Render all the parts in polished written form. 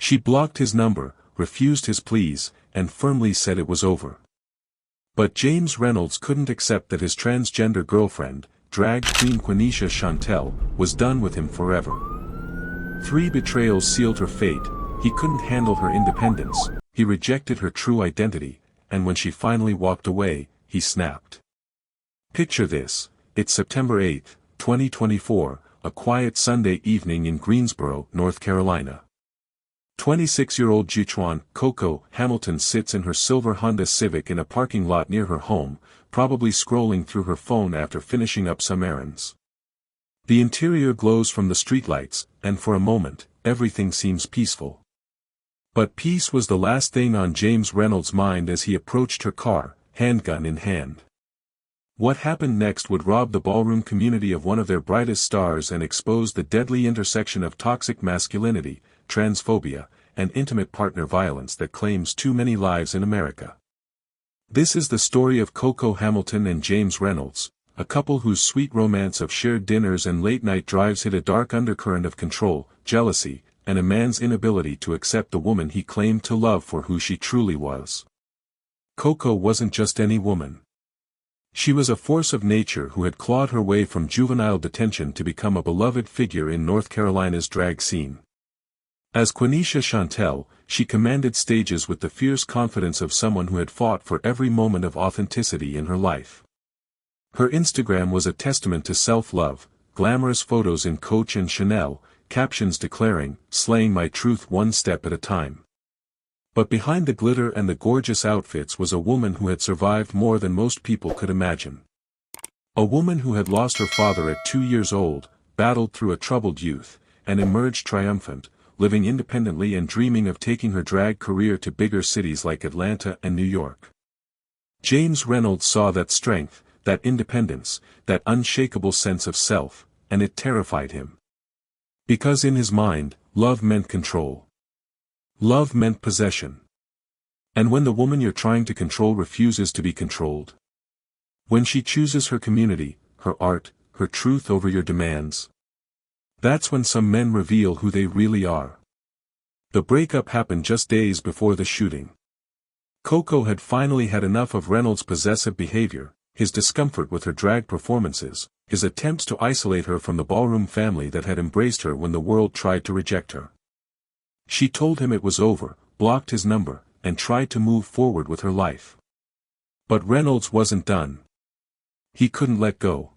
She blocked his number, refused his pleas, and firmly said it was over. But James Reynolds couldn't accept that his transgender girlfriend, drag queen Quanesha Shantel, was done with him forever. 3 betrayals sealed her fate. He couldn't handle her independence, he rejected her true identity, and when she finally walked away, he snapped. Picture this, it's September 8, 2024, a quiet Sunday evening in Greensboro, North Carolina. 26-year-old Quanesha Hamilton sits in her silver Honda Civic in a parking lot near her home, probably scrolling through her phone after finishing up some errands. The interior glows from the streetlights, and for a moment, everything seems peaceful. But peace was the last thing on James Reynolds' mind as he approached her car, handgun in hand. What happened next would rob the ballroom community of one of their brightest stars and expose the deadly intersection of toxic masculinity, transphobia, and intimate partner violence that claims too many lives in America. This is the story of Quanesha Hamilton and James Reynolds, a couple whose sweet romance of shared dinners and late-night drives hid a dark undercurrent of control, jealousy, and a man's inability to accept the woman he claimed to love for who she truly was. Quanesha wasn't just any woman. She was a force of nature who had clawed her way from juvenile detention to become a beloved figure in North Carolina's drag scene. As Quanesha Shantel, she commanded stages with the fierce confidence of someone who had fought for every moment of authenticity in her life. Her Instagram was a testament to self-love, glamorous photos in Coach and Chanel, captions declaring, "Slaying my truth one step at a time." But behind the glitter and the gorgeous outfits was a woman who had survived more than most people could imagine. A woman who had lost her father at 2 years old, battled through a troubled youth, and emerged triumphant, living independently and dreaming of taking her drag career to bigger cities like Atlanta and New York. James Reynolds saw that strength, that independence, that unshakable sense of self, and it terrified him. Because in his mind, love meant control. Love meant possession. And when the woman you're trying to control refuses to be controlled, when she chooses her community, her art, her truth over your demands, that's when some men reveal who they really are. The breakup happened just days before the shooting. Quanesha had finally had enough of Reynolds' possessive behavior, his discomfort with her drag performances, his attempts to isolate her from the ballroom family that had embraced her when the world tried to reject her. She told him it was over, blocked his number, and tried to move forward with her life. But Reynolds wasn't done. He couldn't let go.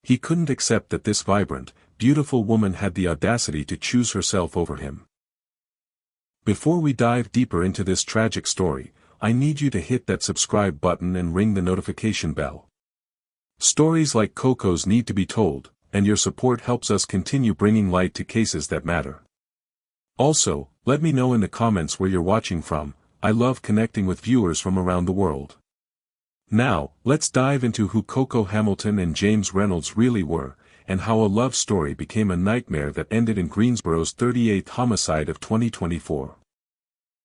He couldn't accept that this vibrant, beautiful woman had the audacity to choose herself over him. Before we dive deeper into this tragic story, I need you to hit that subscribe button and ring the notification bell. Stories like Quanesha's need to be told, and your support helps us continue bringing light to cases that matter. Also, let me know in the comments where you're watching from. I love connecting with viewers from around the world. Now, let's dive into who Quanesha Hamilton and James Reynolds really were, and how a love story became a nightmare that ended in Greensboro's 38th homicide of 2024.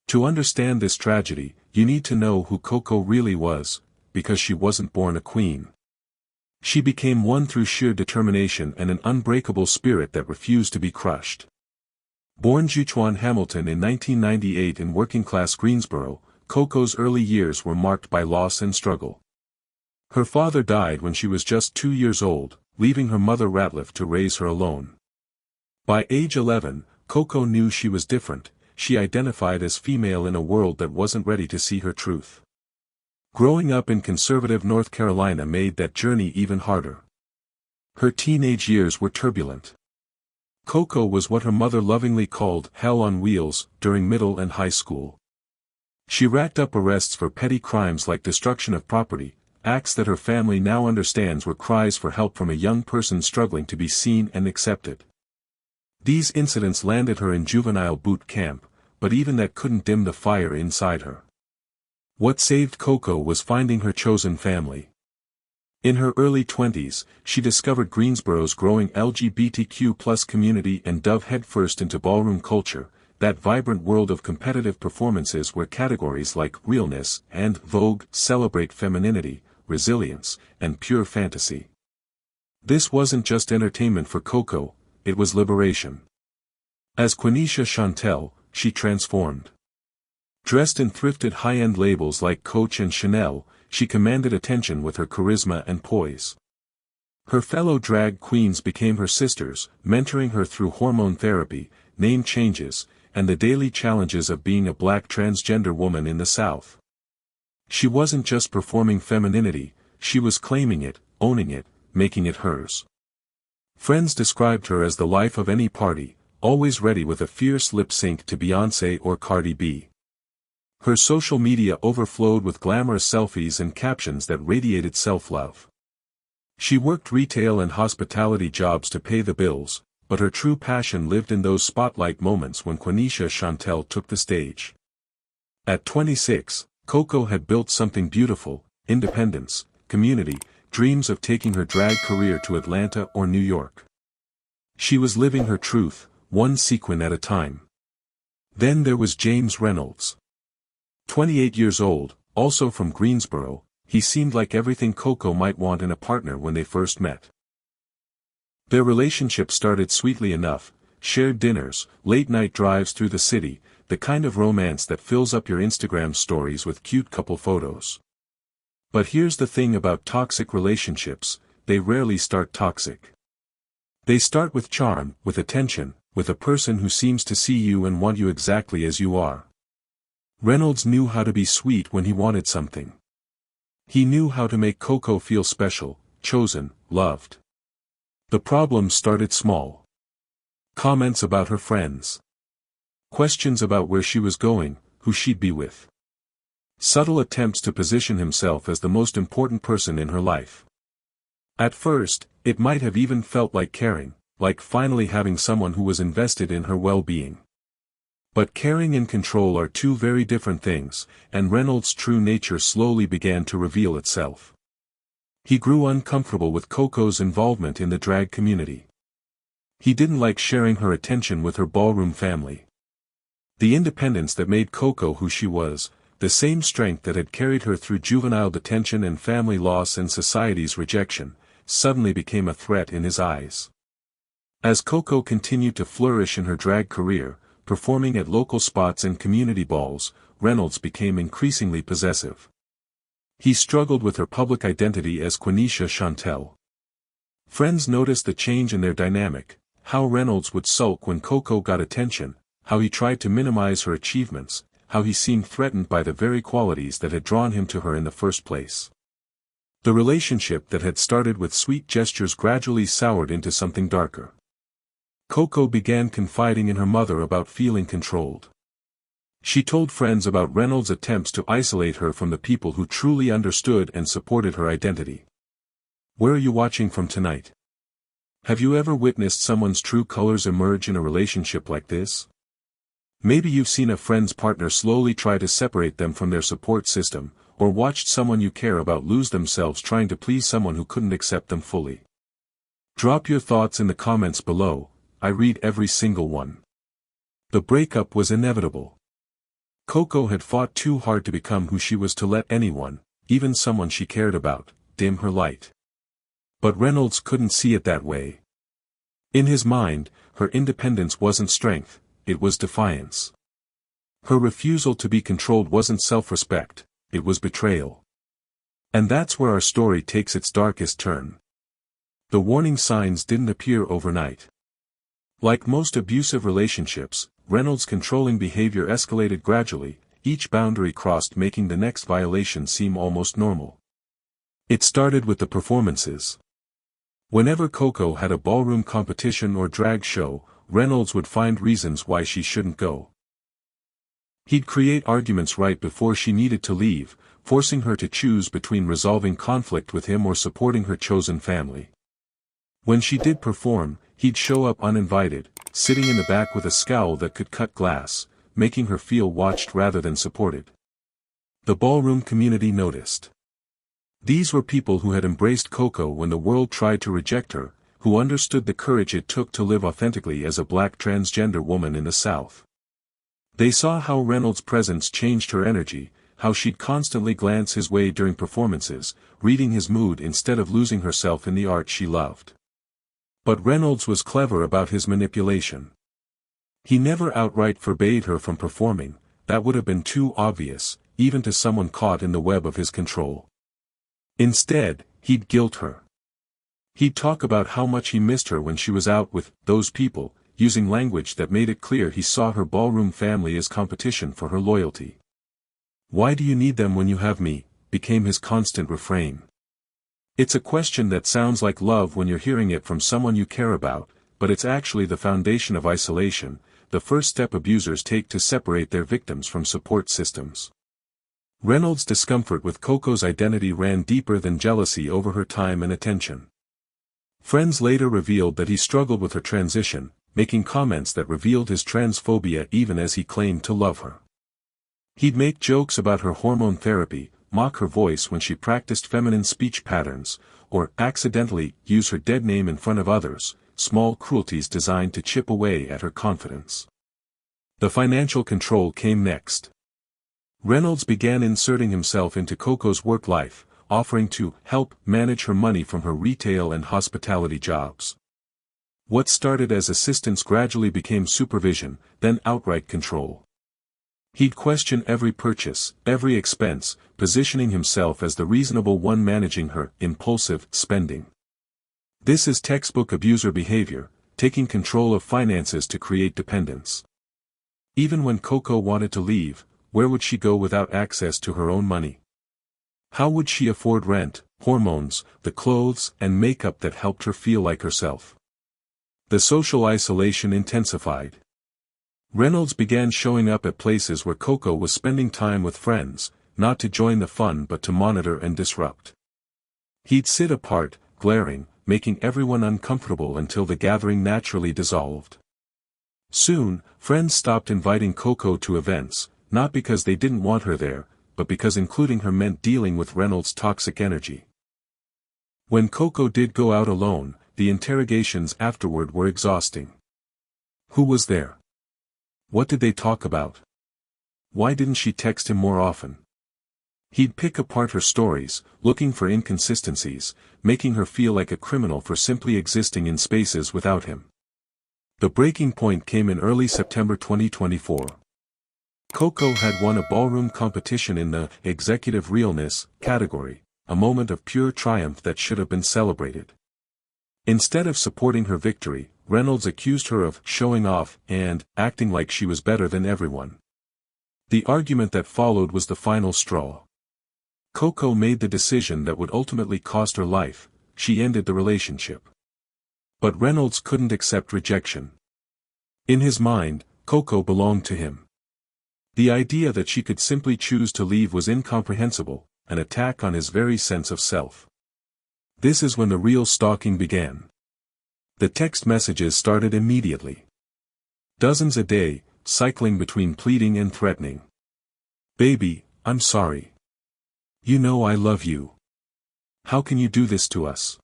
To understand this tragedy, you need to know who Quanesha really was, because she wasn't born a queen. She became one through sheer determination and an unbreakable spirit that refused to be crushed. Born Quanesha Hamilton in 1998 in working-class Greensboro, Quanesha's early years were marked by loss and struggle. Her father died when she was just 2 years old, leaving her mother Ratliff to raise her alone. By age 11, Quanesha knew she was different. She identified as female in a world that wasn't ready to see her truth. Growing up in conservative North Carolina made that journey even harder. Her teenage years were turbulent. Quanesha was what her mother lovingly called hell on wheels during middle and high school. She racked up arrests for petty crimes like destruction of property, acts that her family now understands were cries for help from a young person struggling to be seen and accepted. These incidents landed her in juvenile boot camp, but even that couldn't dim the fire inside her. What saved Quanesha was finding her chosen family. In her early 20s, she discovered Greensboro's growing LGBTQ+ community and dove headfirst into ballroom culture, that vibrant world of competitive performances where categories like realness and Vogue celebrate femininity, resilience, and pure fantasy. This wasn't just entertainment for Quanesha, it was liberation. As Quanesha Shantel, she transformed. Dressed in thrifted high-end labels like Coach and Chanel, she commanded attention with her charisma and poise. Her fellow drag queens became her sisters, mentoring her through hormone therapy, name changes, and the daily challenges of being a black transgender woman in the South. She wasn't just performing femininity, she was claiming it, owning it, making it hers. Friends described her as the life of any party, always ready with a fierce lip sync to Beyoncé or Cardi B. Her social media overflowed with glamorous selfies and captions that radiated self-love. She worked retail and hospitality jobs to pay the bills, but her true passion lived in those spotlight moments when Quanesha Shantel took the stage. At 26, Coco had built something beautiful: independence, community, dreams of taking her drag career to Atlanta or New York. She was living her truth, one sequin at a time. Then there was James Reynolds. 28 years old, also from Greensboro, he seemed like everything Coco might want in a partner when they first met. Their relationship started sweetly enough: shared dinners, late-night drives through the city, the kind of romance that fills up your Instagram stories with cute couple photos. But here's the thing about toxic relationships: they rarely start toxic. They start with charm, with attention, with a person who seems to see you and want you exactly as you are. Reynolds knew how to be sweet when he wanted something. He knew how to make Coco feel special, chosen, loved. The problem started small. Comments about her friends. Questions about where she was going, who she'd be with. Subtle attempts to position himself as the most important person in her life. At first, it might have even felt like caring, like finally having someone who was invested in her well-being. But caring and control are two very different things, and Reynolds' true nature slowly began to reveal itself. He grew uncomfortable with Coco's involvement in the drag community. He didn't like sharing her attention with her ballroom family. The independence that made Coco who she was, the same strength that had carried her through juvenile detention and family loss and society's rejection, suddenly became a threat in his eyes. As Coco continued to flourish in her drag career, performing at local spots and community balls, Reynolds became increasingly possessive. He struggled with her public identity as Quanesha Shantel. Friends noticed the change in their dynamic: how Reynolds would sulk when Coco got attention, how he tried to minimize her achievements, how he seemed threatened by the very qualities that had drawn him to her in the first place. The relationship that had started with sweet gestures gradually soured into something darker. Coco began confiding in her mother about feeling controlled. She told friends about Reynolds' attempts to isolate her from the people who truly understood and supported her identity. Where are you watching from tonight? Have you ever witnessed someone's true colors emerge in a relationship like this? Maybe you've seen a friend's partner slowly try to separate them from their support system, or watched someone you care about lose themselves trying to please someone who couldn't accept them fully. Drop your thoughts in the comments below. I read every single one. The breakup was inevitable. Coco had fought too hard to become who she was to let anyone, even someone she cared about, dim her light. But Reynolds couldn't see it that way. In his mind, her independence wasn't strength, it was defiance. Her refusal to be controlled wasn't self-respect, it was betrayal. And that's where our story takes its darkest turn. The warning signs didn't appear overnight. Like most abusive relationships, Reynolds' controlling behavior escalated gradually, each boundary crossed making the next violation seem almost normal. It started with the performances. Whenever Coco had a ballroom competition or drag show, Reynolds would find reasons why she shouldn't go. He'd create arguments right before she needed to leave, forcing her to choose between resolving conflict with him or supporting her chosen family. When she did perform, he'd show up uninvited, sitting in the back with a scowl that could cut glass, making her feel watched rather than supported. The ballroom community noticed. These were people who had embraced Coco when the world tried to reject her, who understood the courage it took to live authentically as a black transgender woman in the South. They saw how Reynolds' presence changed her energy, how she'd constantly glance his way during performances, reading his mood instead of losing herself in the art she loved. But Reynolds was clever about his manipulation. He never outright forbade her from performing, that would have been too obvious, even to someone caught in the web of his control. Instead, he'd guilt her. He'd talk about how much he missed her when she was out with those people, using language that made it clear he saw her ballroom family as competition for her loyalty. "Why do you need them when you have me?" became his constant refrain. It's a question that sounds like love when you're hearing it from someone you care about, but it's actually the foundation of isolation, the first step abusers take to separate their victims from support systems. Reynolds' discomfort with Coco's identity ran deeper than jealousy over her time and attention. Friends later revealed that he struggled with her transition, making comments that revealed his transphobia even as he claimed to love her. He'd make jokes about her hormone therapy, mock her voice when she practiced feminine speech patterns, or accidentally use her dead name in front of others, small cruelties designed to chip away at her confidence. The financial control came next. Reynolds began inserting himself into Coco's work life, offering to help manage her money from her retail and hospitality jobs. What started as assistance gradually became supervision, then outright control. He'd question every purchase, every expense, positioning himself as the reasonable one managing her impulsive spending. This is textbook abuser behavior, taking control of finances to create dependence. Even when Coco wanted to leave, where would she go without access to her own money? How would she afford rent, hormones, the clothes and makeup that helped her feel like herself? The social isolation intensified. Reynolds began showing up at places where Coco was spending time with friends, not to join the fun but to monitor and disrupt. He'd sit apart, glaring, making everyone uncomfortable until the gathering naturally dissolved. Soon, friends stopped inviting Coco to events, not because they didn't want her there, but because including her meant dealing with Reynolds' toxic energy. When Coco did go out alone, the interrogations afterward were exhausting. Who was there? What did they talk about? Why didn't she text him more often? He'd pick apart her stories, looking for inconsistencies, making her feel like a criminal for simply existing in spaces without him. The breaking point came in early September 2024. Coco had won a ballroom competition in the Executive Realness category, a moment of pure triumph that should have been celebrated. Instead of supporting her victory, Reynolds accused her of showing off and acting like she was better than everyone. The argument that followed was the final straw. Coco made the decision that would ultimately cost her life. She ended the relationship. But Reynolds couldn't accept rejection. In his mind, Coco belonged to him. The idea that she could simply choose to leave was incomprehensible, an attack on his very sense of self. This is when the real stalking began. The text messages started immediately. Dozens a day, cycling between pleading and threatening. "Baby, I'm sorry. You know I love you. How can you do this to us?"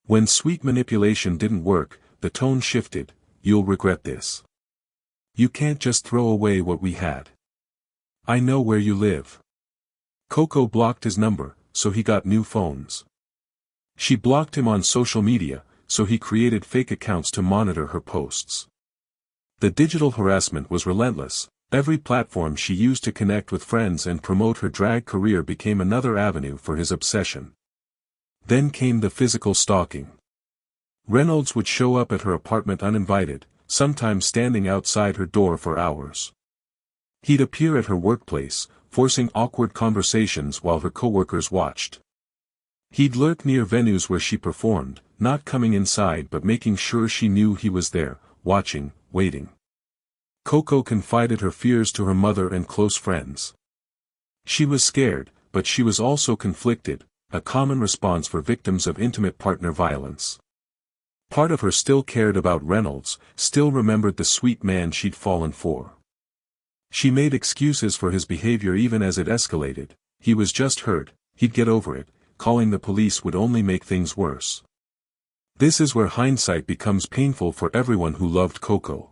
When sweet manipulation didn't work, the tone shifted. "You'll regret this. You can't just throw away what we had. I know where you live." Coco blocked his number, so he got new phones. She blocked him on social media, so he created fake accounts to monitor her posts. The digital harassment was relentless. Every platform she used to connect with friends and promote her drag career became another avenue for his obsession. Then came the physical stalking. Reynolds would show up at her apartment uninvited, sometimes standing outside her door for hours. He'd appear at her workplace, forcing awkward conversations while her coworkers watched. He'd lurk near venues where she performed, not coming inside but making sure she knew he was there, watching, waiting. Coco confided her fears to her mother and close friends. She was scared, but she was also conflicted, a common response for victims of intimate partner violence. Part of her still cared about Reynolds, still remembered the sweet man she'd fallen for. She made excuses for his behavior even as it escalated. He was just hurt, he'd get over it, calling the police would only make things worse. This is where hindsight becomes painful for everyone who loved Coco.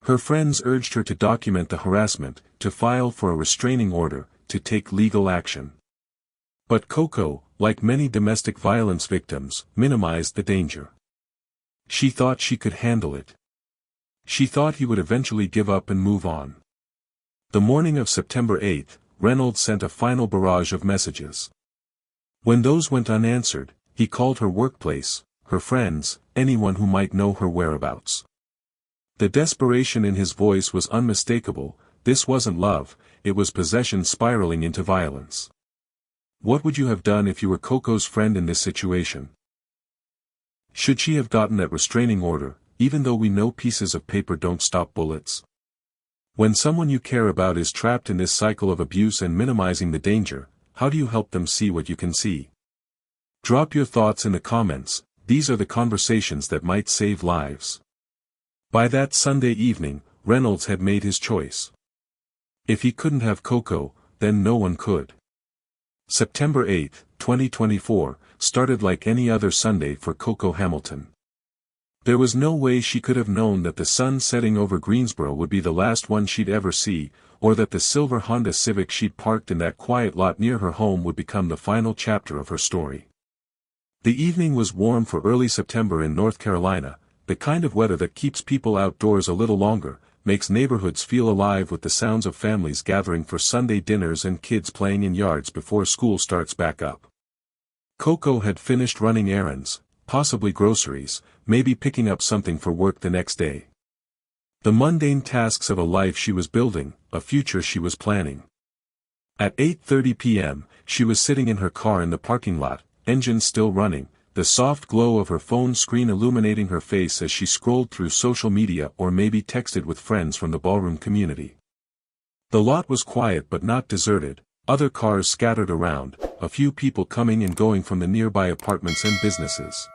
Her friends urged her to document the harassment, to file for a restraining order, to take legal action. But Coco, like many domestic violence victims, minimized the danger. She thought she could handle it. She thought he would eventually give up and move on. The morning of September 8, Reynolds sent a final barrage of messages. When those went unanswered, he called her workplace, her friends, anyone who might know her whereabouts. The desperation in his voice was unmistakable. This wasn't love, it was possession spiraling into violence. What would you have done if you were Coco's friend in this situation? Should she have gotten that restraining order, even though we know pieces of paper don't stop bullets? When someone you care about is trapped in this cycle of abuse and minimizing the danger, how do you help them see what you can see? Drop your thoughts in the comments. These are the conversations that might save lives. By that Sunday evening, Reynolds had made his choice. If he couldn't have Coco, then no one could. September 8, 2024, started like any other Sunday for Coco Hamilton. There was no way she could have known that the sun setting over Greensboro would be the last one she'd ever see, or that the silver Honda Civic she'd parked in that quiet lot near her home would become the final chapter of her story. The evening was warm for early September in North Carolina, the kind of weather that keeps people outdoors a little longer, makes neighborhoods feel alive with the sounds of families gathering for Sunday dinners and kids playing in yards before school starts back up. Coco had finished running errands, possibly groceries, maybe picking up something for work the next day. The mundane tasks of a life she was building, a future she was planning. At 8:30 p.m., she was sitting in her car in the parking lot, engine still running, the soft glow of her phone screen illuminating her face as she scrolled through social media or maybe texted with friends from the ballroom community. The lot was quiet but not deserted, other cars scattered around, a few people coming and going from the nearby apartments and businesses.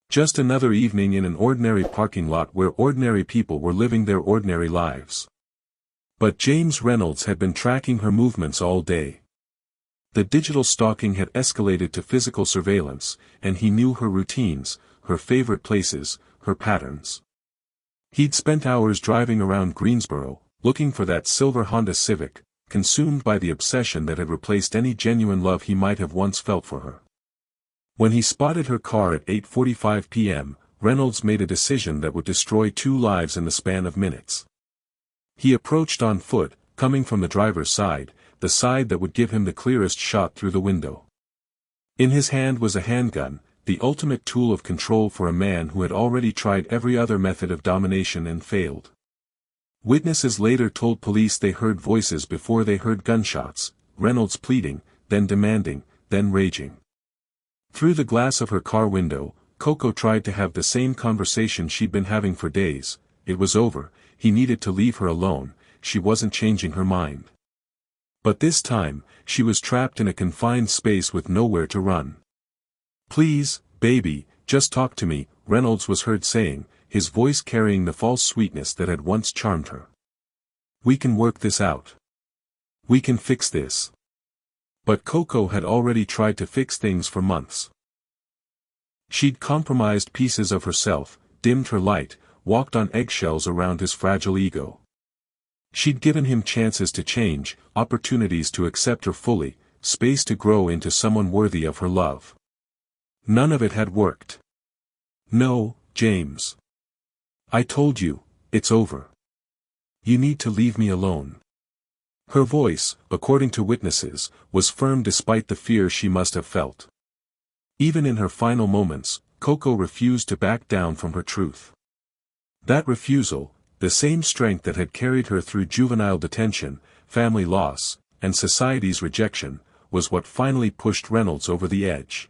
Just another evening in an ordinary parking lot where ordinary people were living their ordinary lives. But James Reynolds had been tracking her movements all day. The digital stalking had escalated to physical surveillance, and he knew her routines, her favorite places, her patterns. He'd spent hours driving around Greensboro, looking for that silver Honda Civic, consumed by the obsession that had replaced any genuine love he might have once felt for her. When he spotted her car at 8:45 p.m., Reynolds made a decision that would destroy 2 lives in the span of minutes. He approached on foot, coming from the driver's side, the side that would give him the clearest shot through the window. In his hand was a handgun, the ultimate tool of control for a man who had already tried every other method of domination and failed. Witnesses later told police they heard voices before they heard gunshots, Reynolds pleading, then demanding, then raging. Through the glass of her car window, Coco tried to have the same conversation she'd been having for days. It was over, he needed to leave her alone, she wasn't changing her mind. But this time, she was trapped in a confined space with nowhere to run. "Please, baby, just talk to me," Reynolds was heard saying, his voice carrying the false sweetness that had once charmed her. "We can work this out. We can fix this." But Coco had already tried to fix things for months. She'd compromised pieces of herself, dimmed her light, walked on eggshells around his fragile ego. She'd given him chances to change, opportunities to accept her fully, space to grow into someone worthy of her love. None of it had worked. "No, James. I told you, it's over. You need to leave me alone." Her voice, according to witnesses, was firm despite the fear she must have felt. Even in her final moments, Coco refused to back down from her truth. That refusal, the same strength that had carried her through juvenile detention, family loss, and society's rejection, was what finally pushed Reynolds over the edge.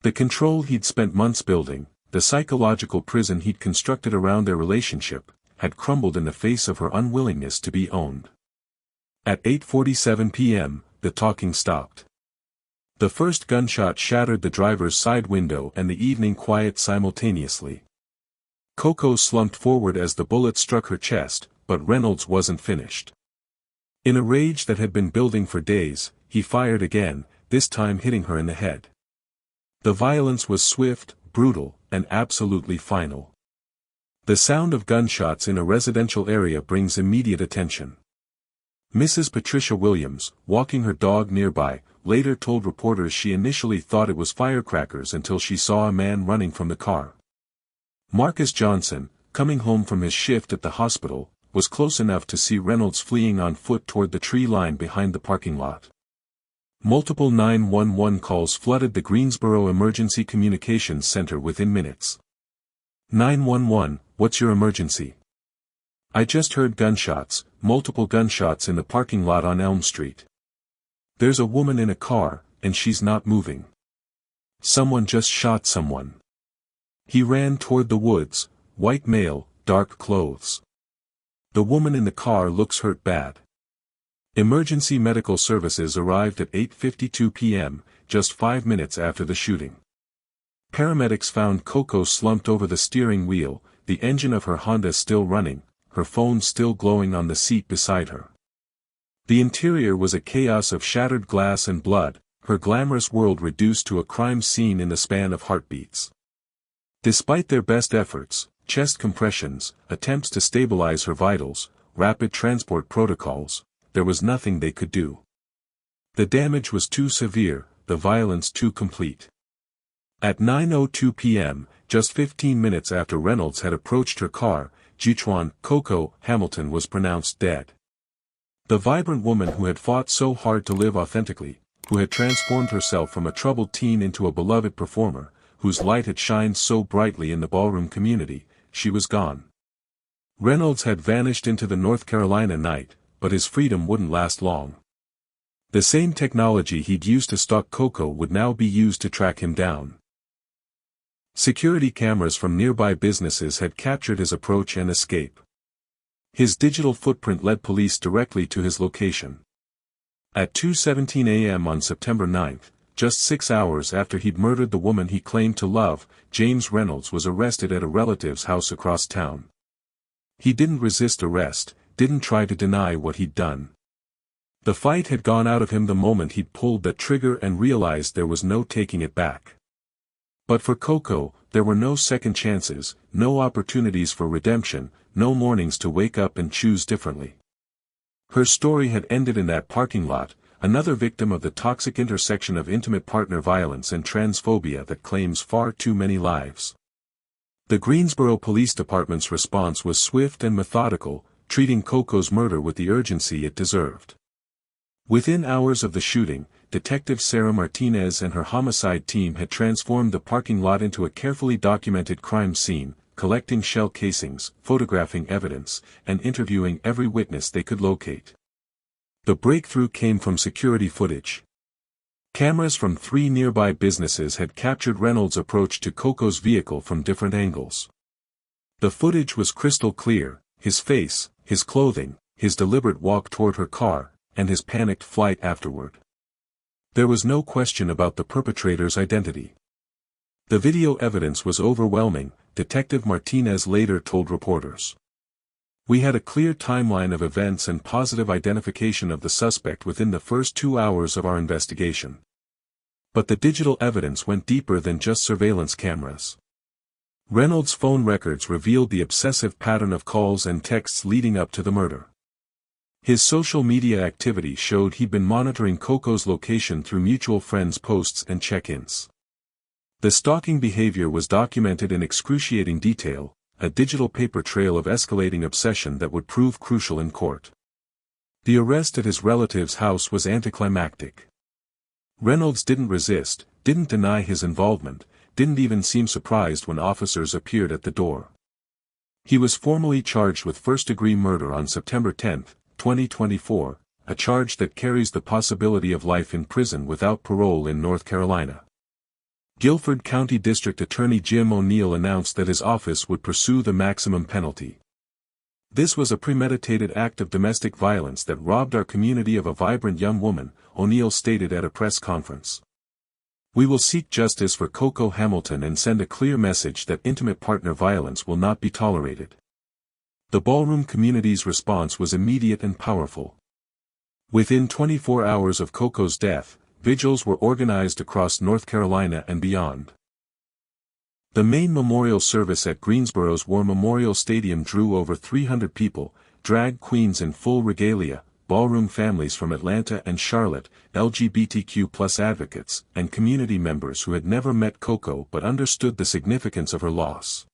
The control he'd spent months building, the psychological prison he'd constructed around their relationship, had crumbled in the face of her unwillingness to be owned. At 8:47 p.m., the talking stopped. The first gunshot shattered the driver's side window and the evening quiet simultaneously. Coco slumped forward as the bullet struck her chest, but Reynolds wasn't finished. In a rage that had been building for days, he fired again, this time hitting her in the head. The violence was swift, brutal, and absolutely final. The sound of gunshots in a residential area brings immediate attention. Mrs. Patricia Williams, walking her dog nearby, later told reporters she initially thought it was firecrackers until she saw a man running from the car. Marcus Johnson, coming home from his shift at the hospital, was close enough to see Reynolds fleeing on foot toward the tree line behind the parking lot. Multiple 911 calls flooded the Greensboro Emergency Communications Center within minutes. 911, what's your emergency? I just heard gunshots, multiple gunshots in the parking lot on Elm Street. There's a woman in a car, and she's not moving. Someone just shot someone. He ran toward the woods, white male, dark clothes. The woman in the car looks hurt bad. Emergency medical services arrived at 8:52 p.m., just 5 minutes after the shooting. Paramedics found Coco slumped over the steering wheel, the engine of her Honda still running, her phone still glowing on the seat beside her. The interior was a chaos of shattered glass and blood, her glamorous world reduced to a crime scene in the span of heartbeats. Despite their best efforts, chest compressions, attempts to stabilize her vitals, rapid transport protocols, there was nothing they could do. The damage was too severe, the violence too complete. At 9:02 p.m., just 15 minutes after Reynolds had approached her car, Jichuan Coco Hamilton was pronounced dead. The vibrant woman who had fought so hard to live authentically, who had transformed herself from a troubled teen into a beloved performer, whose light had shined so brightly in the ballroom community, she was gone. Reynolds had vanished into the North Carolina night, but his freedom wouldn't last long. The same technology he'd used to stalk Coco would now be used to track him down. Security cameras from nearby businesses had captured his approach and escape. His digital footprint led police directly to his location. At 2:17 a.m. on September 9, just 6 hours after he'd murdered the woman he claimed to love, James Reynolds was arrested at a relative's house across town. He didn't resist arrest, didn't try to deny what he'd done. The fight had gone out of him the moment he'd pulled that trigger and realized there was no taking it back. But for Coco, there were no second chances, no opportunities for redemption, no mornings to wake up and choose differently. Her story had ended in that parking lot, another victim of the toxic intersection of intimate partner violence and transphobia that claims far too many lives. The Greensboro Police Department's response was swift and methodical, treating Coco's murder with the urgency it deserved. Within hours of the shooting, Detective Sarah Martinez and her homicide team had transformed the parking lot into a carefully documented crime scene, collecting shell casings, photographing evidence, and interviewing every witness they could locate. The breakthrough came from security footage. Cameras from 3 nearby businesses had captured Reynolds' approach to Coco's vehicle from different angles. The footage was crystal clear, his face, his clothing, his deliberate walk toward her car, and his panicked flight afterward. There was no question about the perpetrator's identity. The video evidence was overwhelming, Detective Martinez later told reporters. We had a clear timeline of events and positive identification of the suspect within the first 2 hours of our investigation. But the digital evidence went deeper than just surveillance cameras. Reynolds' phone records revealed the obsessive pattern of calls and texts leading up to the murder. His social media activity showed he'd been monitoring Coco's location through mutual friends' posts and check-ins. The stalking behavior was documented in excruciating detail, a digital paper trail of escalating obsession that would prove crucial in court. The arrest at his relative's house was anticlimactic. Reynolds didn't resist, didn't deny his involvement, didn't even seem surprised when officers appeared at the door. He was formally charged with first-degree murder on September 10, 2024, a charge that carries the possibility of life in prison without parole in North Carolina. Guilford County District Attorney Jim O'Neill announced that his office would pursue the maximum penalty. This was a premeditated act of domestic violence that robbed our community of a vibrant young woman, O'Neill stated at a press conference. We will seek justice for Coco Hamilton and send a clear message that intimate partner violence will not be tolerated. The ballroom community's response was immediate and powerful. Within 24 hours of Coco's death, vigils were organized across North Carolina and beyond. The main memorial service at Greensboro's War Memorial Stadium drew over 300 people, drag queens in full regalia, ballroom families from Atlanta and Charlotte, LGBTQ+ advocates, and community members who had never met Coco but understood the significance of her loss.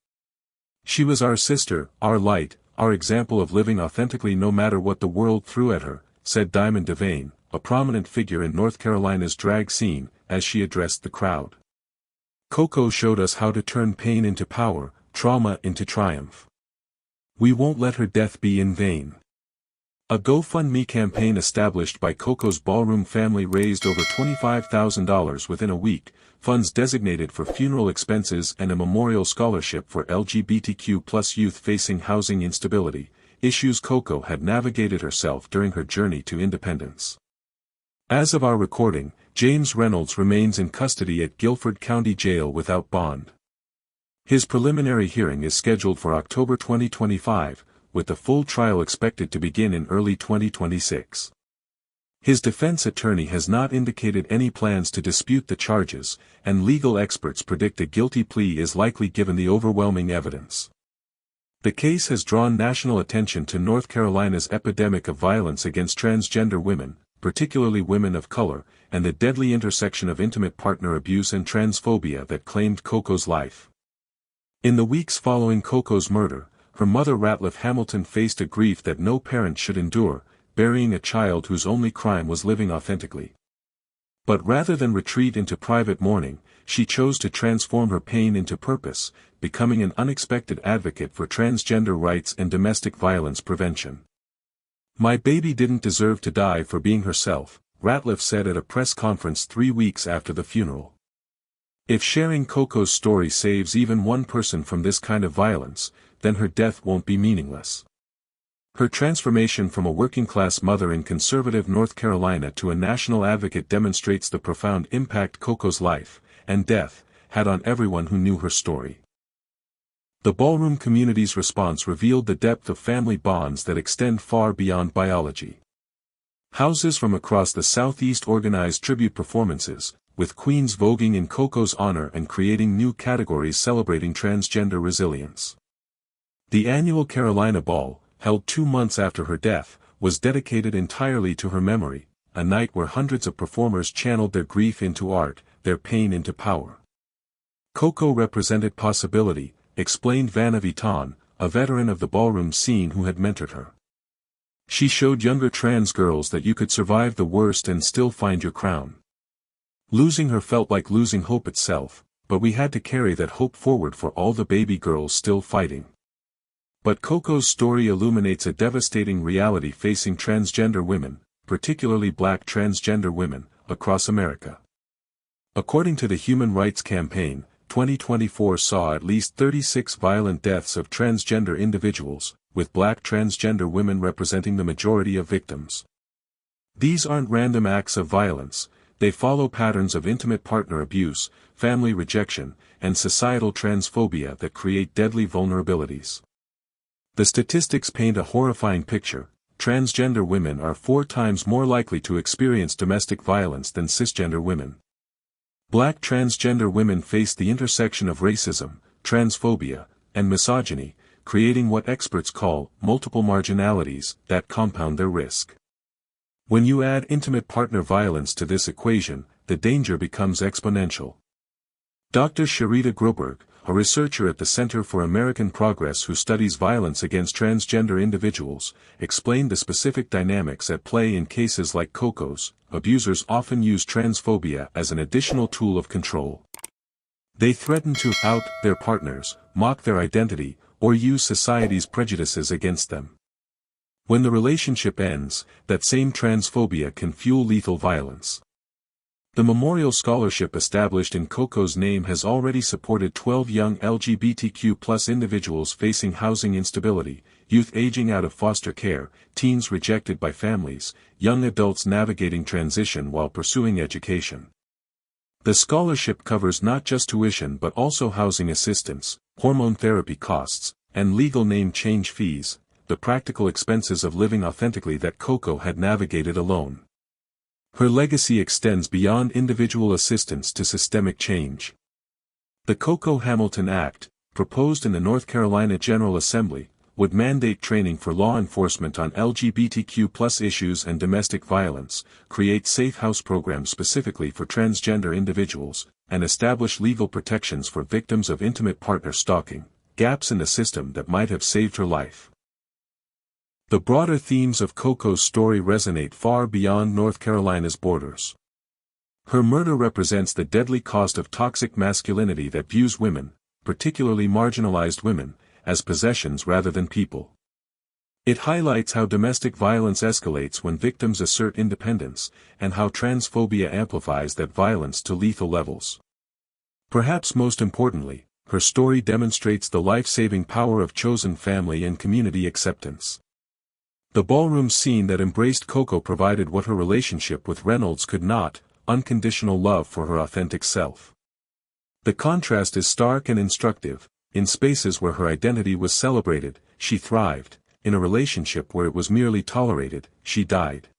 She was our sister, our light, our example of living authentically no matter what the world threw at her, said Diamond Devane, a prominent figure in North Carolina's drag scene, as she addressed the crowd. Coco showed us how to turn pain into power, trauma into triumph. We won't let her death be in vain. A GoFundMe campaign established by Coco's ballroom family raised over $25,000 within a week, funds designated for funeral expenses and a memorial scholarship for LGBTQ+ youth facing housing instability, issues Coco had navigated herself during her journey to independence. As of our recording, James Reynolds remains in custody at Guilford County Jail without bond. His preliminary hearing is scheduled for October 2025, with the full trial expected to begin in early 2026. His defense attorney has not indicated any plans to dispute the charges, and legal experts predict a guilty plea is likely given the overwhelming evidence. The case has drawn national attention to North Carolina's epidemic of violence against transgender women, particularly women of color, and the deadly intersection of intimate partner abuse and transphobia that claimed Coco's life. In the weeks following Coco's murder, her mother Ratliff Hamilton faced a grief that no parent should endure, burying a child whose only crime was living authentically. But rather than retreat into private mourning, she chose to transform her pain into purpose, becoming an unexpected advocate for transgender rights and domestic violence prevention. "My baby didn't deserve to die for being herself," Ratliff said at a press conference 3 weeks after the funeral. "If sharing Coco's story saves even one person from this kind of violence, then her death won't be meaningless." Her transformation from a working-class mother in conservative North Carolina to a national advocate demonstrates the profound impact Coco's life, and death, had on everyone who knew her story. The ballroom community's response revealed the depth of family bonds that extend far beyond biology. Houses from across the Southeast organized tribute performances, with queens voguing in Coco's honor and creating new categories celebrating transgender resilience. The annual Carolina Ball, held 2 months after her death, was dedicated entirely to her memory, a night where hundreds of performers channeled their grief into art, their pain into power. Coco represented possibility, explained Vanna Viton, a veteran of the ballroom scene who had mentored her. She showed younger trans girls that you could survive the worst and still find your crown. Losing her felt like losing hope itself, but we had to carry that hope forward for all the baby girls still fighting. But Coco's story illuminates a devastating reality facing transgender women, particularly Black transgender women, across America. According to the Human Rights Campaign, 2024 saw at least 36 violent deaths of transgender individuals, with Black transgender women representing the majority of victims. These aren't random acts of violence, they follow patterns of intimate partner abuse, family rejection, and societal transphobia that create deadly vulnerabilities. The statistics paint a horrifying picture. Transgender women are 4 times more likely to experience domestic violence than cisgender women. Black transgender women face the intersection of racism, transphobia, and misogyny, creating what experts call multiple marginalities that compound their risk. When you add intimate partner violence to this equation, the danger becomes exponential. Dr. Sharita Groberg, a researcher at the Center for American Progress who studies violence against transgender individuals, explained the specific dynamics at play in cases like Coco's. Abusers often use transphobia as an additional tool of control. They threaten to out their partners, mock their identity, or use society's prejudices against them. When the relationship ends, that same transphobia can fuel lethal violence. The memorial scholarship established in Coco's name has already supported 12 young LGBTQ+ individuals facing housing instability, youth aging out of foster care, teens rejected by families, young adults navigating transition while pursuing education. The scholarship covers not just tuition but also housing assistance, hormone therapy costs, and legal name change fees, the practical expenses of living authentically that Coco had navigated alone. Her legacy extends beyond individual assistance to systemic change. The Coco Hamilton Act, proposed in the North Carolina General Assembly, would mandate training for law enforcement on LGBTQ+ issues and domestic violence, create safe house programs specifically for transgender individuals, and establish legal protections for victims of intimate partner stalking, gaps in the system that might have saved her life. The broader themes of Coco's story resonate far beyond North Carolina's borders. Her murder represents the deadly cost of toxic masculinity that views women, particularly marginalized women, as possessions rather than people. It highlights how domestic violence escalates when victims assert independence, and how transphobia amplifies that violence to lethal levels. Perhaps most importantly, her story demonstrates the life-saving power of chosen family and community acceptance. The ballroom scene that embraced Coco provided what her relationship with Reynolds could not: unconditional love for her authentic self. The contrast is stark and instructive. In spaces where her identity was celebrated, she thrived. In a relationship where it was merely tolerated, she died.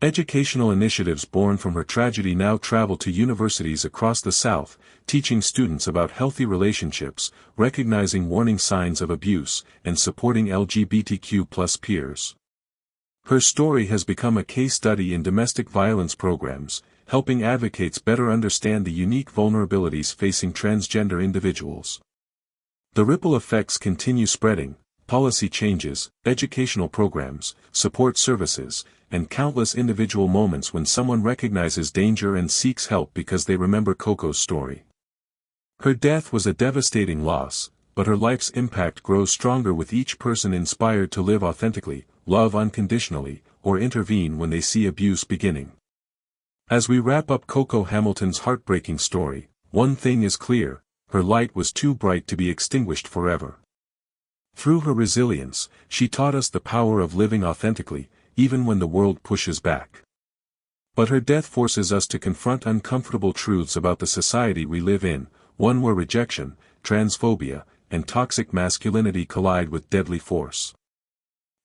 Educational initiatives born from her tragedy now travel to universities across the South, teaching students about healthy relationships, recognizing warning signs of abuse, and supporting LGBTQ+ peers. Her story has become a case study in domestic violence programs, helping advocates better understand the unique vulnerabilities facing transgender individuals. The ripple effects continue spreading: policy changes, educational programs, support services, and countless individual moments when someone recognizes danger and seeks help because they remember Coco's story. Her death was a devastating loss, but her life's impact grows stronger with each person inspired to live authentically, love unconditionally, or intervene when they see abuse beginning. As we wrap up Coco Hamilton's heartbreaking story, one thing is clear: her light was too bright to be extinguished forever. Through her resilience, she taught us the power of living authentically, even when the world pushes back. But her death forces us to confront uncomfortable truths about the society we live in, one where rejection, transphobia, and toxic masculinity collide with deadly force.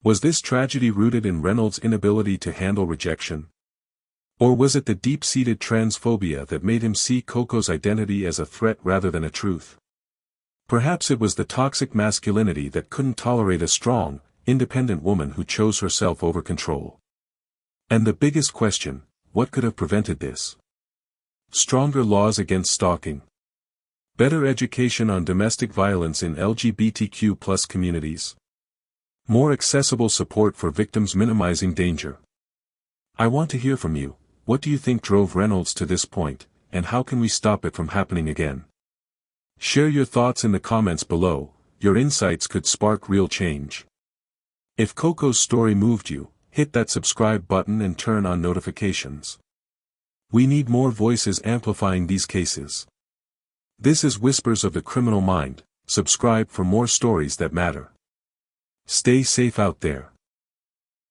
Was this tragedy rooted in Reynolds' inability to handle rejection? Or was it the deep-seated transphobia that made him see Coco's identity as a threat rather than a truth? Perhaps it was the toxic masculinity that couldn't tolerate a strong, independent woman who chose herself over control. And the biggest question: what could have prevented this? Stronger laws against stalking. Better education on domestic violence in LGBTQ+ communities. More accessible support for victims minimizing danger. I want to hear from you. What do you think drove Reynolds to this point, and how can we stop it from happening again? Share your thoughts in the comments below. Your insights could spark real change. If Coco's story moved you, hit that subscribe button and turn on notifications. We need more voices amplifying these cases. This is Whispers of the Criminal Mind. Subscribe for more stories that matter. Stay safe out there.